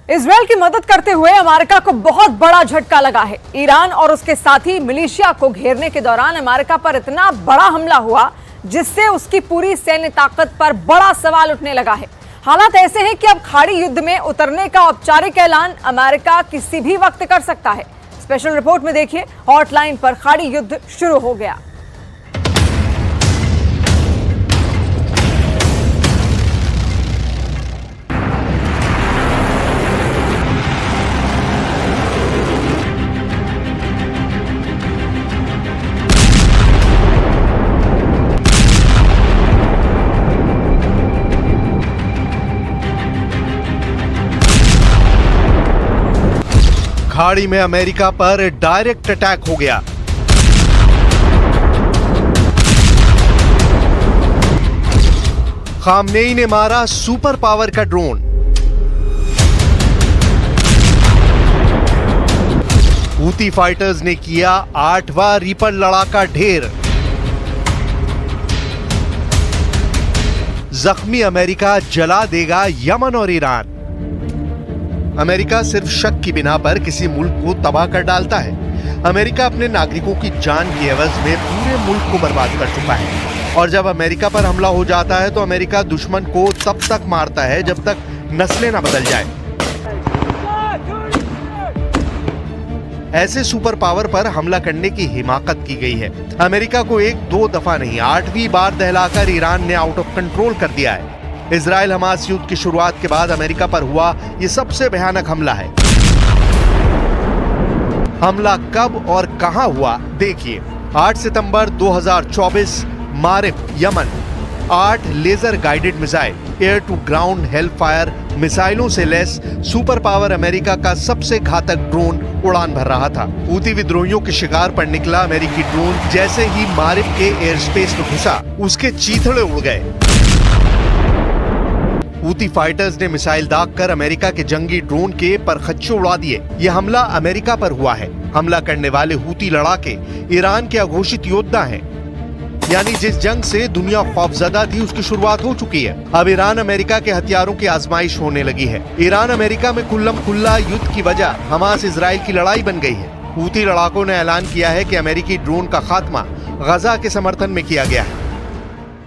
Israel की मदद करते हुए अमेरिका को बहुत बड़ा झटका लगा है। ईरान और उसके साथी मिलिशिया को घेरने के दौरान अमेरिका पर इतना बड़ा हमला हुआ जिससे उसकी पूरी सैन्य ताकत पर बड़ा सवाल उठने लगा है। हालात ऐसे हैं कि अब खाड़ी युद्ध में उतरने का औपचारिक ऐलान अमेरिका किसी भी वक्त कर सकता है। स्पेशल रिपोर्ट में देखिए, हॉटलाइन पर खाड़ी युद्ध शुरू हो गया। खाड़ी में अमेरिका पर डायरेक्ट अटैक हो गया। खामनेई ने मारा सुपर पावर का ड्रोन। हूती फाइटर्स ने किया 8वां रीपर लड़ाका ढेर। जख्मी अमेरिका जला देगा यमन और ईरान। अमेरिका सिर्फ शक की बिना पर किसी मुल्क को तबाह कर डालता है। अमेरिका अपने नागरिकों की जान की एवज में पूरे मुल्क को बर्बाद कर चुका है। और जब अमेरिका पर हमला हो जाता है तो अमेरिका दुश्मन को तब तक मारता है जब तक नस्लें ना बदल जाए। ऐसे सुपर पावर पर हमला करने की हिमाकत की गई है। अमेरिका को 1-2 दफा नहीं 8वीं बार दहलाकर ईरान ने आउट ऑफ कंट्रोल कर दिया है। इजराइल हमास युद्ध की शुरुआत के बाद अमेरिका पर हुआ यह सबसे भयानक हमला है। हमला कब और कहां हुआ देखिए। 8 सितंबर 2024 मारिब यमन 8 laser guided missile air to ground Hellfire मिसाइलों से लैस सुपर पावर अमेरिका का सबसे घातक ड्रोन उड़ान भर रहा था। हूती विद्रोहियों के शिकार पर निकला अमेरिकी ड्रोन जैसे ही मारिब के एयर स्पेस में घुसा उसके चीथड़े उड़ गए। हूती फाइटर्स ने मिसाइल दागकर अमेरिका के जंगी ड्रोन के परखच्चे उड़ा दिए। यह हमला अमेरिका पर हुआ है। हमला करने वाले हूती लड़ाके ईरान के अघोषित योद्धा हैं। यानी जिस जंग से दुनिया खौफजदा थी उसकी शुरुआत हो चुकी है। अब ईरान अमेरिका के हथियारों की आजमाइश होने लगी है। ईरान अमेरिका में खुल्लम खुल्ला युद्ध की वजह हमास इजराइल की लड़ाई बन गई है। हूती लड़ाकों ने ऐलान किया है कि अमेरिकी ड्रोन का खात्मा गजा के समर्थन में किया गया है।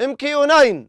MQ-9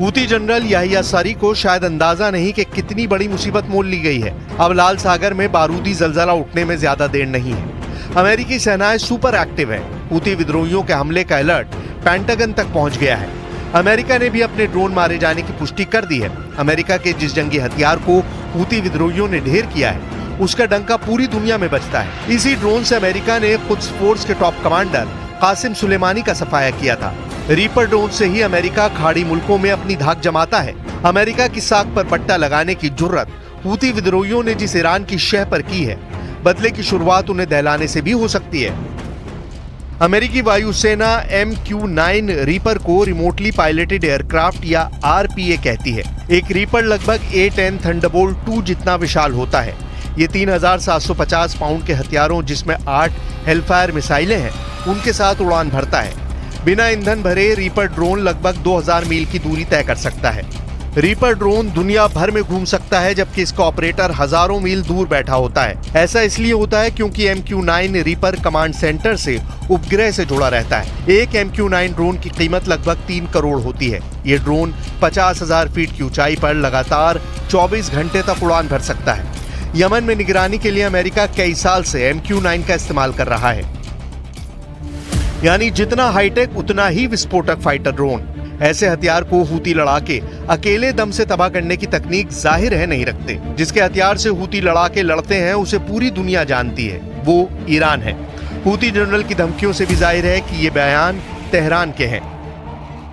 हूती जनरल याहिया सारी को शायद अंदाजा नहीं कि कितनी बड़ी मुसीबत मोल ली गई है। अब लाल सागर में बारूदी जलजला उठने में ज्यादा देर नहीं है। अमेरिकी सेनाएं सुपर एक्टिव है। हूती विद्रोहियों के हमले का अलर्ट पेंटागन तक पहुंच गया है। अमेरिका ने भी अपने ड्रोन मारे जाने की पुष्टि कर दी है। अमेरिका के जिस जंगी हथियार को हूती विद्रोहियों ने ढेर किया है उसका डंका पूरी दुनिया में बजता है। इसी ड्रोन से अमेरिका ने कुद्स फोर्स के टॉप कमांडर कासिम सुलेमानी का सफाया किया था। रीपर ड्रोन से ही अमेरिका खाड़ी मुल्कों में अपनी धाक जमाता है। अमेरिका की साख पर पट्टा लगाने की जुर्रत हूती विद्रोहियों ने जिस ईरान की शह पर की है, बदले की शुरुआत उन्हें दहलाने से भी हो सकती है। अमेरिकी वायुसेना MQ-9 रीपर को रिमोटली पायलटेड एयरक्राफ्ट या RPA कहती है। एक रीपर लगभग A-10 थंडरबोल्ट 2 जितना विशाल होता है। ये 3750 पाउंड के हथियारों जिसमें 8 हेलफायर मिसाइलें हैं उनके साथ उड़ान भरता है। बिना ईंधन भरे रीपर ड्रोन लगभग 2000 मील की दूरी तय कर सकता है। रीपर ड्रोन दुनिया भर में घूम सकता है जबकि इसका ऑपरेटर हजारों मील दूर बैठा होता है। ऐसा इसलिए होता है क्योंकि MQ-9 रीपर कमांड सेंटर से उपग्रह से जुड़ा रहता है। एक MQ-9 ड्रोन की कीमत लगभग 3 करोड़ होती है। ये ड्रोन 50,000 फीट की ऊंचाई पर लगातार 24 घंटे तक उड़ान भर सकता है। यमन में निगरानी के लिए अमेरिका कई साल से MQ-9 का इस्तेमाल कर रहा है। यानी जितना हाईटेक उतना ही विस्फोटक फाइटर ड्रोन। ऐसे हथियार को हूती लड़ाके अकेले दम से तबाह करने की तकनीक जाहिर है नहीं रखते। जिसके हथियार से हूती लड़ाके लड़ते हैं उसे पूरी दुनिया जानती है, वो ईरान है। हूती जनरल की धमकियों से भी जाहिर है कि ये बयान तेहरान के हैं।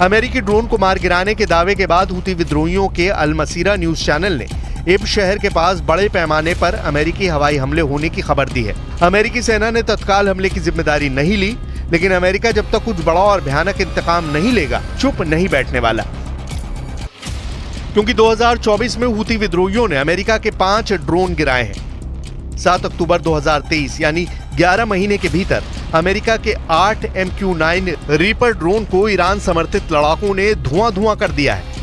अमेरिकी ड्रोन को मार गिराने के दावे के बाद हुती विद्रोहियों के अल मसीरा न्यूज चैनल ने इब शहर के पास बड़े पैमाने पर अमेरिकी हवाई हमले होने की खबर दी है। अमेरिकी सेना ने तत्काल हमले की जिम्मेदारी नहीं ली, लेकिन अमेरिका जब तक कुछ बड़ा और भयानक इंतकाम नहीं लेगा, चुप नहीं बैठने वाला। क्योंकि 2024 में हुती विद्रोहियों ने अमेरिका के 5 ड्रोन गिराए हैं। 7 अक्टूबर 2023 यानी 11 महीने के भीतर अमेरिका के 8 MQ-9 रीपर ड्रोन को ईरान समर्थित लड़ाकों ने धुआं कर दिया है।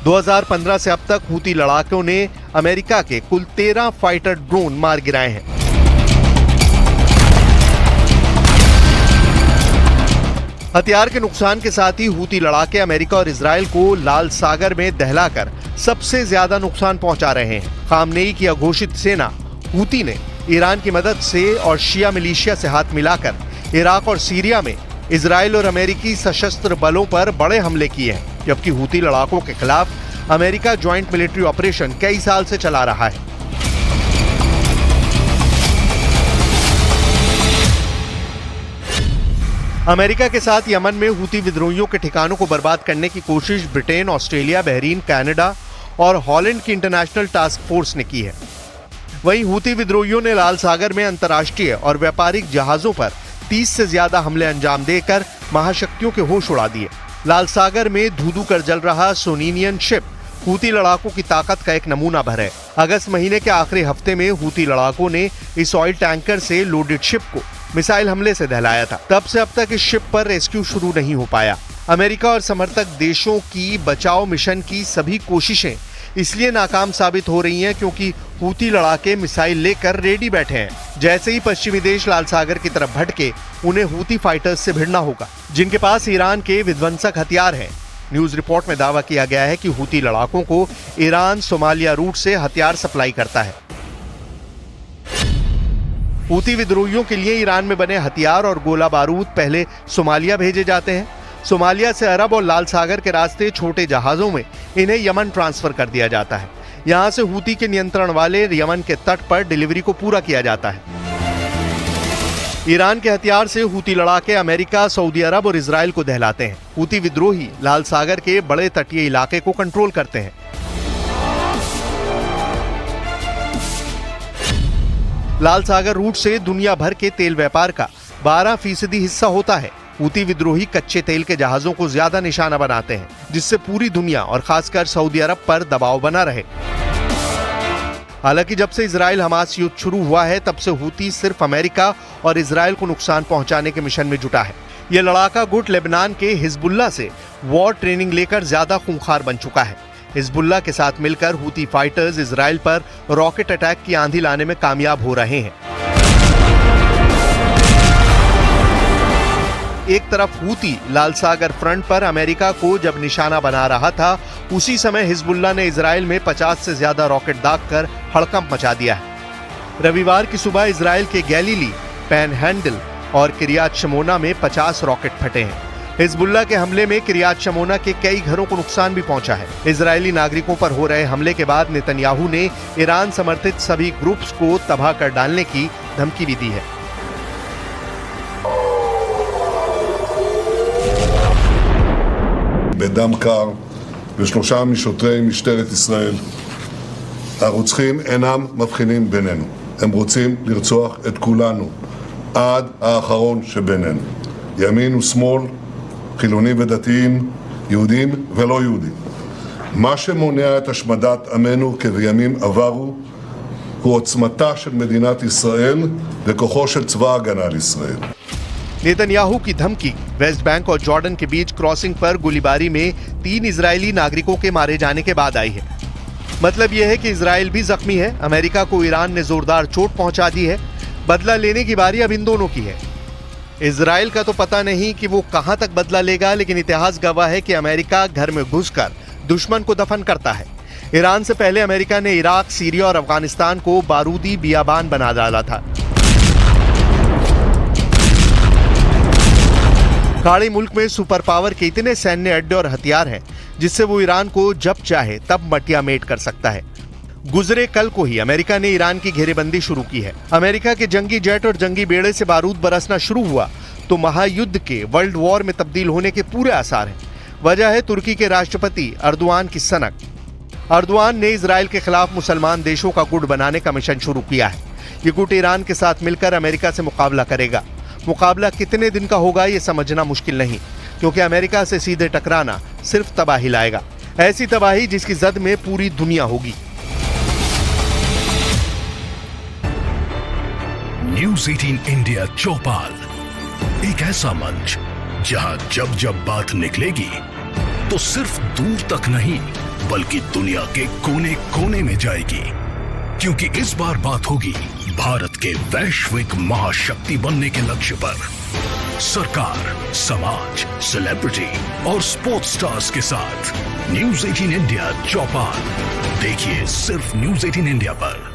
2015 से अब तक हुती लड़ाकों ने अमेरिका के कुल 13 फाइटर ड्रोन मार गिराए हैं। हथियार के नुकसान के साथ ही हुती लड़ाके अमेरिका और इजराइल को लाल सागर में दहलाकर सबसे ज्यादा नुकसान पहुंचा रहे हैं। खामनेई की अघोषित सेना हुती ने ईरान की मदद से और शिया मिलिशिया से हाथ मिलाकर इराक और सीरिया में इजराइल और अमेरिकी सशस्त्र बलों पर बड़े हमले किए हैं, जबकि हुती लड़ाकों के खिलाफ अमेरिका ज्वाइंट मिलिट्री ऑपरेशन कई साल से चला रहा है। अमेरिका के साथ यमन में हुती विद्रोहियों के ठिकानों को बर्बाद करने की कोशिश ब्रिटेन, ऑस्ट्रेलिया, बहरीन, कनाडा और हॉलैंड की इंटरनेशनल टास्क फोर्स ने की है। वहीं हुती विद्रोहियों ने लाल सागर में अंतर्राष्ट्रीय और व्यापारिक जहाजों पर 30 से ज्यादा हमले अंजाम देकर महाशक्तियों के होश उड़ा दिए। लाल सागर में धू-धू कर जल रहा सोनिनियन शिप हुती लड़ाकों की ताकत का एक नमूना भर है। अगस्त महीने के आखिरी हफ्ते में हुती लड़ाकों ने इस ऑयल टैंकर से लोडेड शिप को मिसाइल हमले से दहलाया था। तब से अब तक इस शिप पर रेस्क्यू शुरू नहीं हो पाया। अमेरिका और समर्थक देशों की बचाव मिशन की सभी कोशिशें इसलिए नाकाम साबित हो रही हैं क्योंकि हुती लड़ाके मिसाइल लेकर रेडी बैठे हैं। जैसे ही पश्चिमी देश लाल सागर की तरफ भटके, उन्हें हुती फाइटर्स से भिड़ना होगा, जिनके पास ईरान के विध्वंसक हथियार हैं। न्यूज रिपोर्ट में दावा किया गया है कि हुती लड़ाकों को ईरान सोमालिया रूट से हथियार सप्लाई करता है। हुती विद्रोहियों के लिए ईरान में बने हथियार और गोला बारूद पहले सोमालिया भेजे जाते हैं। सोमालिया से अरब और लाल सागर के रास्ते छोटे जहाजों में इन्हें यमन ट्रांसफर कर दिया जाता है। यहां से हुती के नियंत्रण वाले यमन के तट पर डिलीवरी को पूरा किया जाता है। ईरान के हथियार से हुती लड़ाके अमेरिका, सऊदी अरब और इजराइल को दहलाते हैं। हुती विद्रोही लाल सागर के बड़े तटीय इलाके को कंट्रोल करते हैं। लाल सागर रूट से दुनिया भर के तेल व्यापार का 12% हिस्सा होता है। हुती विद्रोही कच्चे तेल के जहाजों को ज्यादा निशाना बनाते हैं, जिससे पूरी दुनिया और खासकर सऊदी अरब पर दबाव बना रहे। हालांकि जब से इजराइल हमास युद्ध शुरू हुआ है, तब से हुती सिर्फ अमेरिका और इजराइल को नुकसान पहुंचाने के मिशन में जुटा है। यह लड़ाका गुट लेबनान के हिजबुल्लाह से वॉर ट्रेनिंग लेकर ज्यादा खूंखार बन चुका है। हिजबुल्लाह के साथ मिलकर हुती फाइटर्स इजराइल पर रॉकेट अटैक की आंधी लाने में कामयाब हो रहे हैं। एक तरफ हुती लाल सागर फ्रंट पर अमेरिका को जब निशाना बना रहा था, उसी समय हिजबुल्लाह ने इजराइल में 50 से ज्यादा रॉकेट दागकर हड़कंप मचा दिया है। रविवार की सुबह इजराइल के गैलीली, पैनहैंडल और किरियात शमोना में 50 रॉकेट फटे हैं। हिजबुल्लाह के हमले में किरियात शमोना के कई घरों को नुकसान भी पहुंचा है। इजरायली नागरिकों पर हो रहे हमले के बाद नेतन्याहू ने ईरान समर्थित सभी ग्रुप्स को तबाह कर डालने की धमकी भी दी है। בדם קר ושלושה משוטרי משטרת ישראל. הרוצחים אינם מבחינים בינינו. הם רוצים לרצוח את כולנו, עד האחרון שבינינו. ימין ושמאל, חילונים ודתיים, יהודים ולא יהודים. מה שמונע את השמדת עמנו כבימים עברו הוא עוצמתה של מדינת ישראל וכוחו של צבא ההגנה לישראל. नेतन्याहू की धमकी वेस्ट बैंक और जॉर्डन के बीच क्रॉसिंग पर गोलीबारी में 3 इजरायली नागरिकों के मारे जाने के बाद आई है। मतलब यह है कि इजराइल भी जख्मी है। अमेरिका को ईरान ने जोरदार चोट पहुंचा दी है। बदला लेने की बारी अब इन दोनों की है। इजराइल का तो पता नहीं कि वो कहां तक बदला लेगा, लेकिन इतिहास गवाह है कि अमेरिका घर में घुसकर दुश्मन को दफन करता है। ईरान से पहले अमेरिका ने इराक, सीरिया और अफगानिस्तान को बारूदी बियाबान बना डाला था। खाड़ी मुल्क में सुपर पावर के इतने सैन्य अड्डे और हथियार हैं जिससे वो ईरान को जब चाहे तब मटियामेट कर सकता है। गुजरे कल को ही अमेरिका ने ईरान की घेरेबंदी शुरू की है। अमेरिका के जंगी जेट और जंगी बेड़े से बारूद बरसना शुरू हुआ तो महायुद्ध के वर्ल्ड वॉर में तब्दील होने के पूरे आसार हैं। वजह है तुर्की के राष्ट्रपति अर्दोआन की सनक। अर्दोआन ने इजराइल के खिलाफ मुसलमान देशों का गुट बनाने का मिशन शुरू किया है। ये गुट ईरान के साथ मिलकर अमेरिका से मुकाबला करेगा। मुकाबला कितने दिन का होगा ये समझना मुश्किल नहीं, क्योंकि अमेरिका से सीधे टकराना सिर्फ तबाही लाएगा, ऐसी तबाही जिसकी जद में पूरी दुनिया होगी। न्यूज़ 18 इंडिया चौपाल, एक ऐसा मंच जहां जब जब बात निकलेगी तो सिर्फ दूर तक नहीं बल्कि दुनिया के कोने कोने में जाएगी, क्योंकि इस बार बात होगी भारत के वैश्विक महाशक्ति बनने के लक्ष्य पर। सरकार, समाज, सेलिब्रिटी और स्पोर्ट्स स्टार्स के साथ न्यूज़ 18 इंडिया चौपाल देखिए सिर्फ न्यूज़ 18 इंडिया पर।